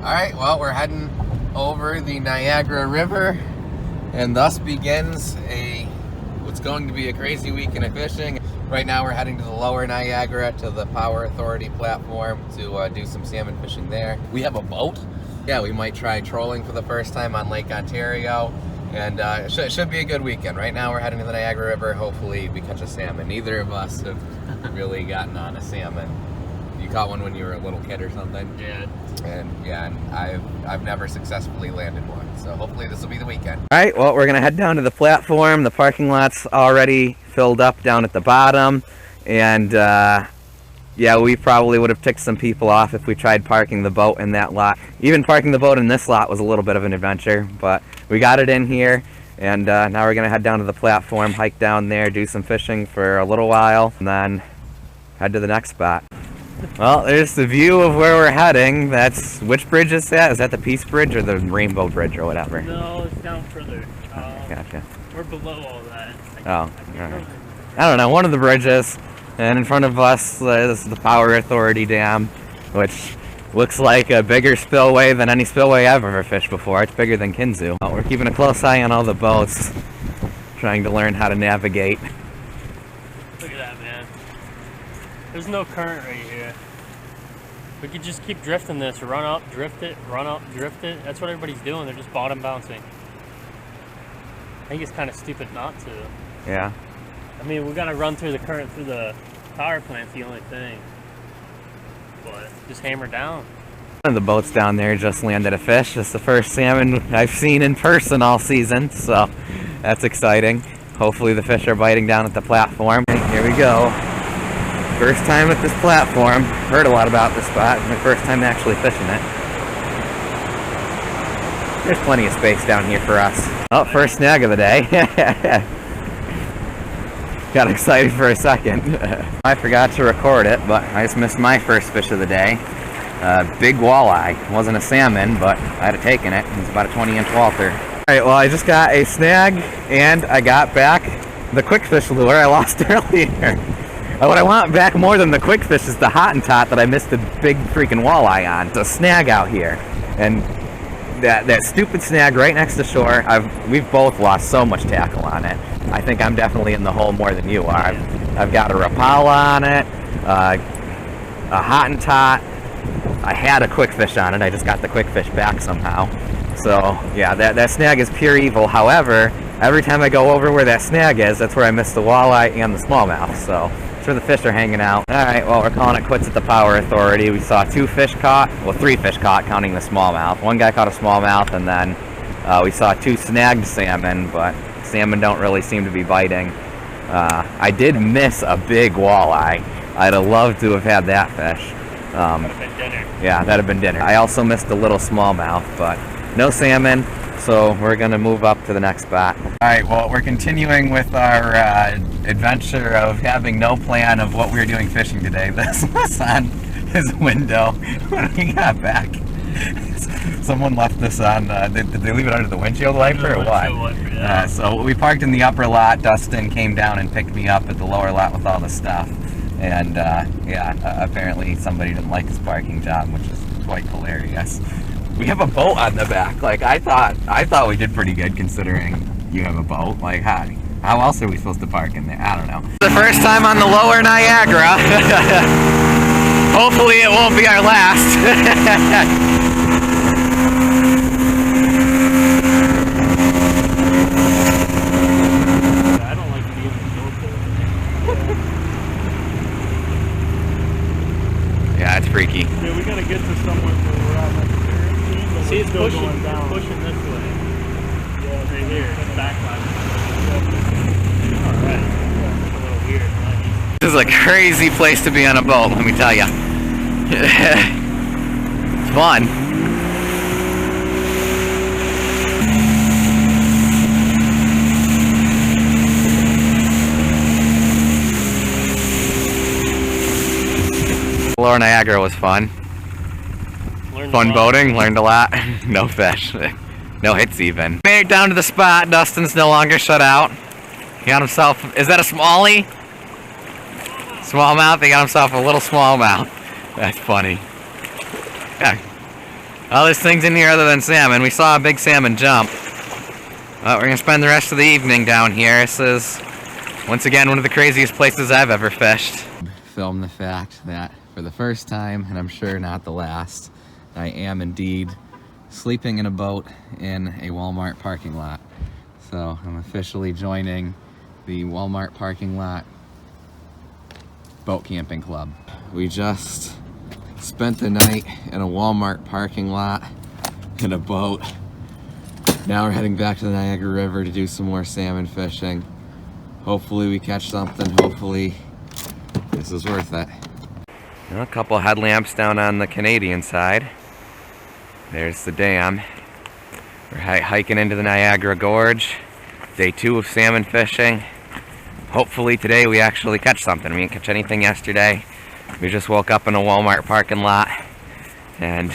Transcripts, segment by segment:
Alright, well, we're heading over the Niagara River, and thus begins what's going to be a crazy weekend of fishing. Right now we're heading to the Lower Niagara, to the Power Authority platform to do some salmon fishing there. We have a boat. Yeah, we might try trolling for the first time on Lake Ontario, and it should be a good weekend. Right now we're heading to the Niagara River. Hopefully we catch a salmon. Neither of us have really gotten on a salmon. You caught one when you were a little kid or something? Yeah. And I've never successfully landed one, so hopefully this will be the weekend. All right, well, we're gonna head down to the platform. The parking lot's already filled up down at the bottom, and yeah, we probably would have ticked some people off if we tried parking the boat in that lot. Even parking the boat in this lot was a little bit of an adventure, but we got it in here, and now we're gonna head down to the platform, hike down there, do some fishing for a little while, and then head to the next spot. Well, there's the view of where we're heading. That's, which bridge is that? Is that the Peace Bridge or the Rainbow Bridge or whatever? No, it's down further. Gotcha. We're below all that. Oh, alright. I don't know, one of the bridges. And in front of us is the Power Authority Dam, which looks like a bigger spillway than any spillway I've ever fished before. It's bigger than Kinzu. We're keeping a close eye on all the boats, trying to learn how to navigate. Look at that, man. There's no current right here. We could just keep drifting this. Run up, drift it, run up, drift it. That's what everybody's doing. They're just bottom bouncing. I think it's kind of stupid not to. Yeah. I mean, we gotta run through the current through the power plant's the only thing. But just hammer down. One of the boats down there just landed a fish. It's the first salmon I've seen in person all season, so that's exciting. Hopefully the fish are biting down at the platform. Here we go. First time at this platform. Heard a lot about this spot. My first time actually fishing it. There's plenty of space down here for us. Oh, first snag of the day. Got excited for a second. I forgot to record it, but I just missed my first fish of the day. Big walleye. It wasn't a salmon, but I'd have taken it. It was about a 20-inch Walter. Alright, well, I just got a snag, and I got back the quick fish lure I lost earlier. What I want back more than the quick fish is the Hottentot that I missed a big freaking walleye on. It's a snag out here, and that stupid snag right next to shore, we've both lost so much tackle on it. I think I'm definitely in the hole more than you are. I've got a Rapala on it, a Hottentot. I had a quick fish on it. I just got the quick fish back somehow. So yeah, that snag is pure evil. However, every time I go over where that snag is, that's where I miss the walleye and the smallmouth. So that's where the fish are hanging out. Alright, well, we're calling it quits at the Power Authority. We saw 2 fish caught, well, 3 fish caught, counting the smallmouth. One guy caught a smallmouth, and then we saw 2 snagged salmon, but salmon don't really seem to be biting. I did miss a big walleye. I'd have loved to have had that fish. That'd have been dinner. Yeah, that'd have been dinner. I also missed a little smallmouth, but no salmon. So we're gonna move up to the next spot. All right, well, we're continuing with our adventure of having no plan of what we were doing fishing today. This was on his window when we got back. Someone left this on, did they leave it under the windshield wiper or what? Yeah. So we parked in the upper lot. Dustin came down and picked me up at the lower lot with all the stuff. And yeah, apparently somebody didn't like his parking job, which is quite hilarious. We have a boat on the back. Like, I thought we did pretty good considering you have a boat. Like, how else are we supposed to park in there? I don't know. The first time on the Lower Niagara. Hopefully it won't be our last. I don't like to be in the boat. Yeah, it's freaky. Yeah, we gotta get to somewhere where we're at. See, it's pushing this way. Yeah, right here. It's backlash. Alright. A little weird. This is a crazy place to be on a boat, let me tell you. It's fun. Lower Niagara was fun. Fun boating, learned a lot. No fish. No hits even. Made it down to the spot. Dustin's no longer shut out. He got himself, is that a smallie? Smallmouth? He got himself a little smallmouth. That's funny. Yeah. Well, there's things in here other than salmon. We saw a big salmon jump. Well, we're gonna spend the rest of the evening down here. This is, once again, one of the craziest places I've ever fished. Film the fact that for the first time, and I'm sure not the last, I am indeed sleeping in a boat in a Walmart parking lot. So I'm officially joining the Walmart parking lot boat camping club. We just spent the night in a Walmart parking lot in a boat. Now we're heading back to the Niagara River to do some more salmon fishing. Hopefully we catch something. Hopefully this is worth it. A couple headlamps down on the Canadian side. There's the dam. We're hiking into the Niagara Gorge. Day 2 of salmon fishing. Hopefully today we actually catch something. We didn't catch anything yesterday. We just woke up in a Walmart parking lot, and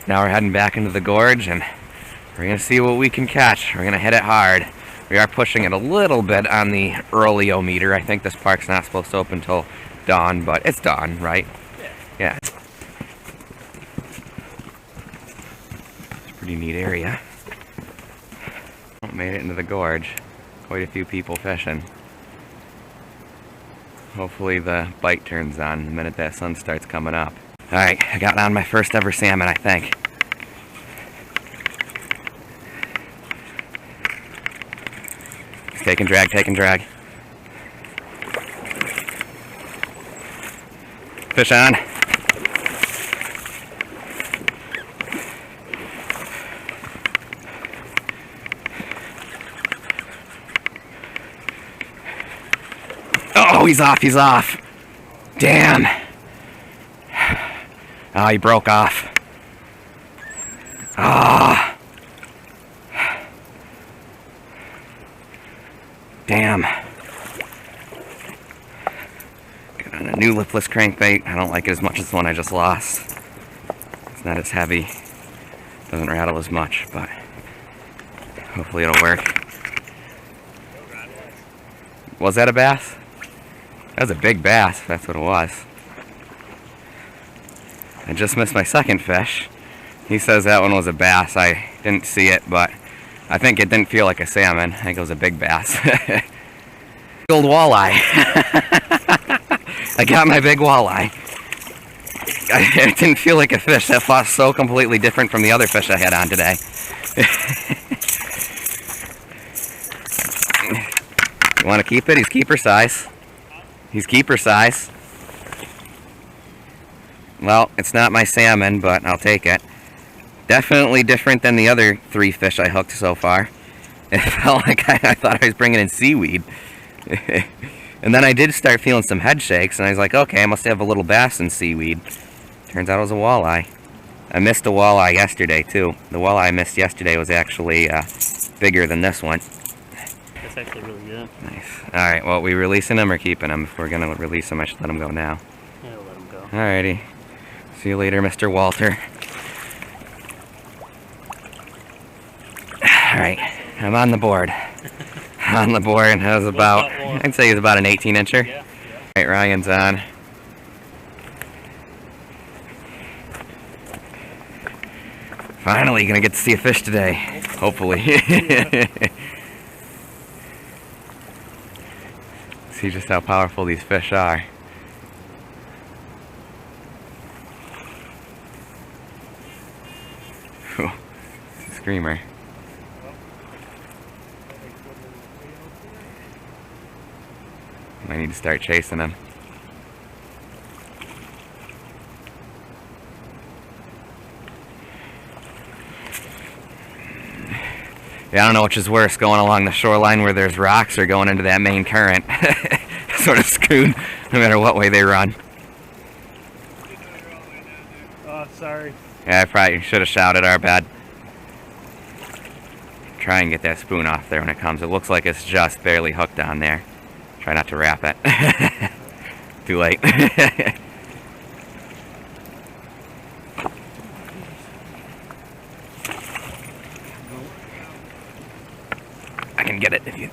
now we're heading back into the gorge, and we're gonna see what we can catch. We're gonna hit it hard. We are pushing it a little bit on the early-o-meter. I think this park's not supposed to open until dawn, but it's dawn, right? Yeah. It's a pretty neat area. Made it into the gorge. Quite a few people fishing. Hopefully the bite turns on the minute that sun starts coming up. Alright, I got on my first ever salmon, I think. It's take and drag, take and drag. Fish on. Oh, he's off, he's off. Damn. Oh, he broke off. Ah. Oh. Damn. Got on a new lipless crankbait. I don't like it as much as the one I just lost. It's not as heavy. Doesn't rattle as much, but hopefully it'll work. Was that a bass? That was a big bass, that's what it was. I just missed my second fish. He says that one was a bass. I didn't see it, but I think it didn't feel like a salmon. I think it was a big bass. Old walleye. I got my big walleye. It didn't feel like a fish. That fought so completely different from the other fish I had on today. You want to keep it? He's keeper size. He's keeper size. Well, it's not my salmon, but I'll take it. Definitely different than the other 3 fish I hooked so far. It felt like I thought I was bringing in seaweed. And then I did start feeling some head shakes, and I was like, okay, I must have a little bass in seaweed. Turns out it was a walleye. I missed a walleye yesterday, too. The walleye I missed yesterday was actually bigger than this one. That's actually really good. Nice. Alright, well, we releasing him or keeping him? If we're going to release him, I should let him go now. Yeah, we'll let him go. Alrighty. See you later, Mr. Walter. Alright, I'm on the board. On the board, and that was about, I'd say he was about an 18-incher. Yeah. Alright, Ryan's on. Finally, gonna get to see a fish today. Hopefully. See just how powerful these fish are. Whew. Screamer. I need to start chasing him. Yeah, I don't know which is worse, going along the shoreline where there's rocks or going into that main current. Sort of screwed no matter what way they run. Oh, sorry. Yeah, I probably should have shouted, our bad. Try and get that spoon off there when it comes. It looks like it's just barely hooked on there. Try not to wrap it. Too late. I can get it if you...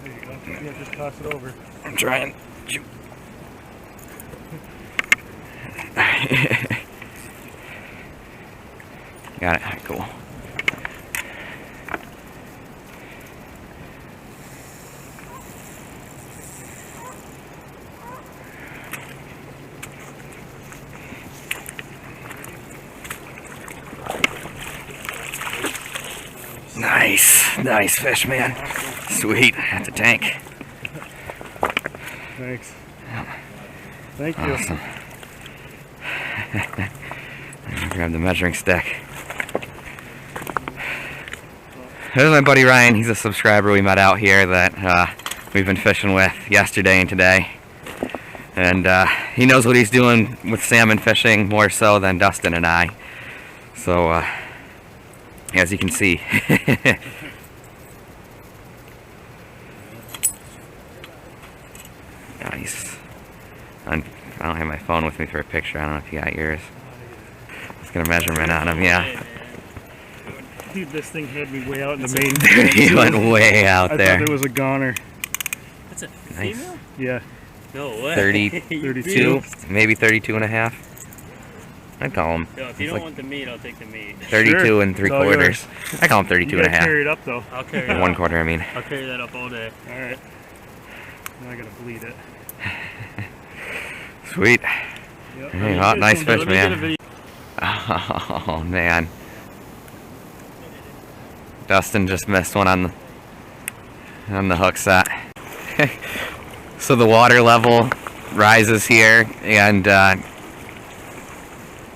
There you go. Yeah, just toss it over. I'm trying. Shoot. Alright. Got it. All right, cool. Nice fish, man. Sweet. That's a tank. Thanks. Thank you. Awesome. Grab the measuring stick. There's my buddy Ryan. He's a subscriber we met out here that we've been fishing with yesterday and today. And he knows what he's doing with salmon fishing more so than Dustin and I. So, as you can see. Nice. I don't have my phone with me for a picture. I don't know if you got yours. Let's get a measurement on him, yeah. Dude, this thing had me way out in the main. He went way out there. I thought it was a goner. That's a Nice. female? Yeah. No way. 32, maybe 32 and a half. I'd call him. Yo, if you It's don't like want the meat, I'll take the meat. 32 Sure. and 3 It's all quarters. I call him 32 You and a gotta half. carry it up though. I'll carry it And up. 1 quarter, I mean. I'll carry that up all day. All right. Now I gotta bleed it. Sweet. Yep. Hey, hot, nice fish, Let me get a man. video. Oh, man. Dustin just missed one on the hook set. So the water level rises here, and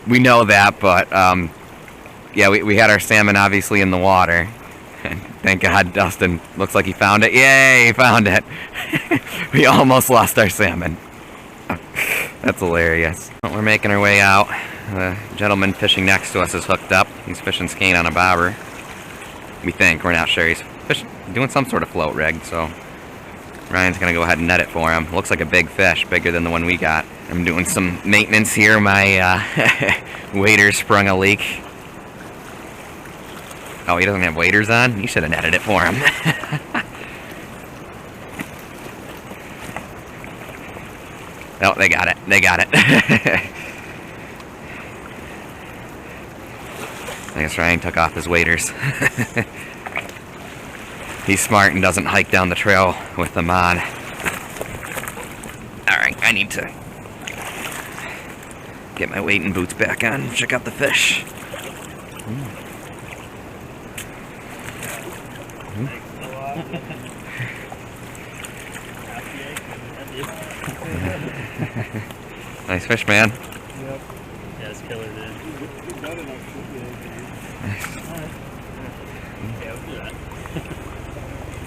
we know that, but yeah, we had our salmon obviously in the water. And thank God Dustin looks like he found it. Yay, he found it. We almost lost our salmon. That's hilarious. We're making our way out. The gentleman fishing next to us is hooked up. He's fishing skein on a bobber. We think. We're not sure. He's doing some sort of float rig, so Ryan's gonna go ahead and net it for him. Looks like a big fish, bigger than the one we got. I'm doing some maintenance here. My wader sprung a leak. Oh, he doesn't have waders on? You should have netted it for him. Oh, they got it. They got it. I guess Ryan took off his waders. He's smart and doesn't hike down the trail with them on. Alright, I need to get my wading boots back on and check out the fish. Nice fish, man. Yep. Yeah, it's killer, dude. Yeah, we'll do that.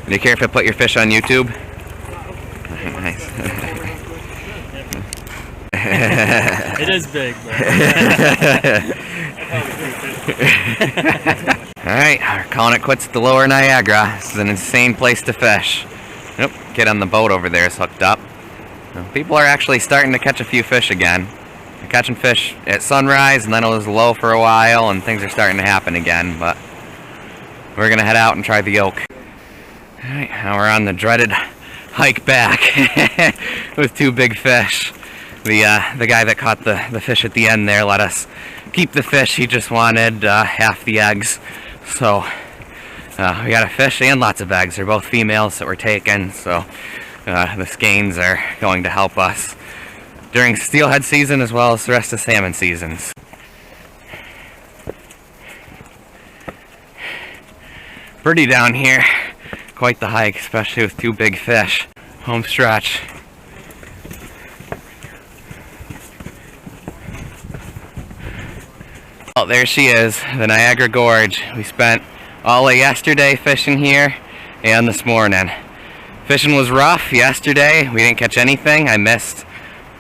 Do you care if I put your fish on YouTube? Nice. It is big, bro. Alright, we're calling it quits at the Lower Niagara. This is an insane place to fish. Nope, kid on the boat over there is hooked up. People are actually starting to catch a few fish again. They're catching fish at sunrise, and then it was low for a while, and things are starting to happen again, but we're going to head out and try the yoke. Alright, now we're on the dreaded hike back with 2 big fish. The guy that caught the fish at the end there let us keep the fish. He just wanted half the eggs. So we got a fish and lots of eggs. They're both females that were taken, so the skeins are going to help us during steelhead season as well as the rest of salmon seasons. Pretty down here. Quite the hike, especially with 2 big fish. Home stretch. Oh, there she is, the Niagara Gorge. We spent all of yesterday fishing here and this morning. Fishing was rough yesterday. We didn't catch anything. I missed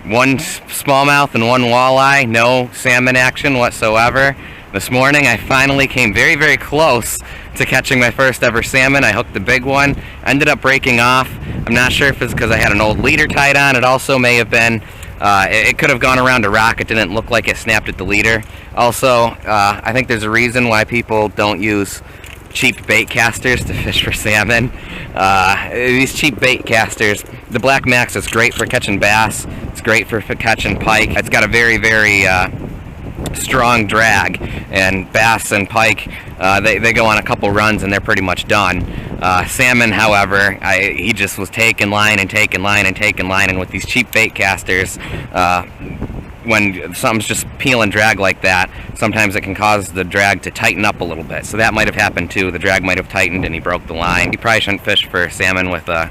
1 smallmouth and 1 walleye. No salmon action whatsoever. This morning I finally came very, very close to catching my first ever salmon. I hooked the big one. Ended up breaking off. I'm not sure if it's because I had an old leader tied on. It also may have been, it could have gone around a rock. It didn't look like it snapped at the leader. Also, I think there's a reason why people don't use cheap bait casters to fish for salmon. These cheap bait casters, the Black Max is great for catching bass. It's great for catching pike. It's got a very, very strong drag, and bass and pike, they go on a couple runs and they're pretty much done. Salmon, however, he just was taking line and taking line and taking line, and with these cheap bait casters, when something's just peel and drag like that, sometimes it can cause the drag to tighten up a little bit. So that might have happened too. The drag might have tightened and he broke the line. You probably shouldn't fish for salmon with a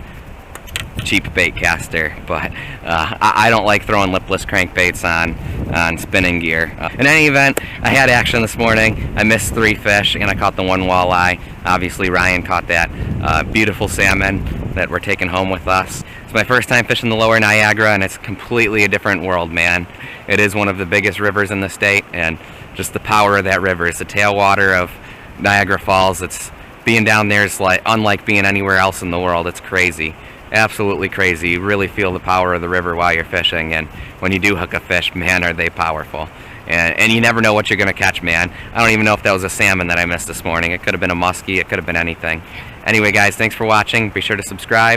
cheap bait caster, but I don't like throwing lipless crankbaits on spinning gear. In any event, I had action this morning. I missed 3 fish and I caught the 1 walleye. Obviously Ryan caught that beautiful salmon that we're taking home with us. It's my first time fishing the Lower Niagara, and it's completely a different world, man. It is one of the biggest rivers in the state, and just the power of that river. It's the tailwater of Niagara Falls. It's being down there is like unlike being anywhere else in the world. It's crazy. Absolutely crazy. You really feel the power of the river while you're fishing, and when you do hook a fish, man, are they powerful. And you never know what you're going to catch, man. I don't even know if that was a salmon that I missed this morning. It could have been a muskie. It could have been anything. Anyway, guys, thanks for watching. Be sure to subscribe.